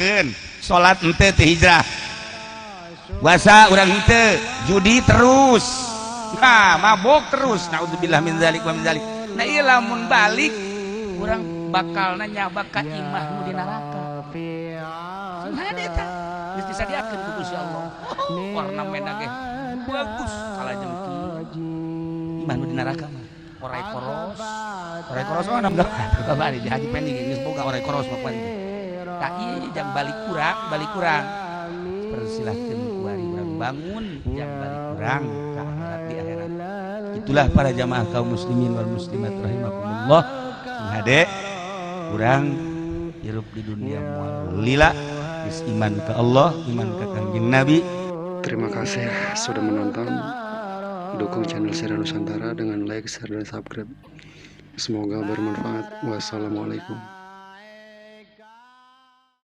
hijrahkeun salat henteu teu hijrah puasa urang henteu judi terus nah mabok terus naudzubillah min dzalik wa min dzalik nah ieu lamun balik urang bakalna nyabak ka imah nu di neraka nah eta geus disadiakeun ku Gusti Allah warna mena ge bagus kalajeng imah nu di neraka mah orai koros mah nambah kabari di haji pending geus boga orai koros mah pan tah ieu jang balik kurang persilahkeun ku ari urang bangun jang balik kurang ka akhirat di akhirat itulah para jamaah kaum muslimin wal muslimat rahimakumullah hade urang hirup di dunia moal lila geus iman ka Allah iman ka Kangjeng Nabi. Terima kasih sudah menonton. Dukung channel Sera Nusantara dengan like, share, dan subscribe. Semoga bermanfaat. Wassalamualaikum.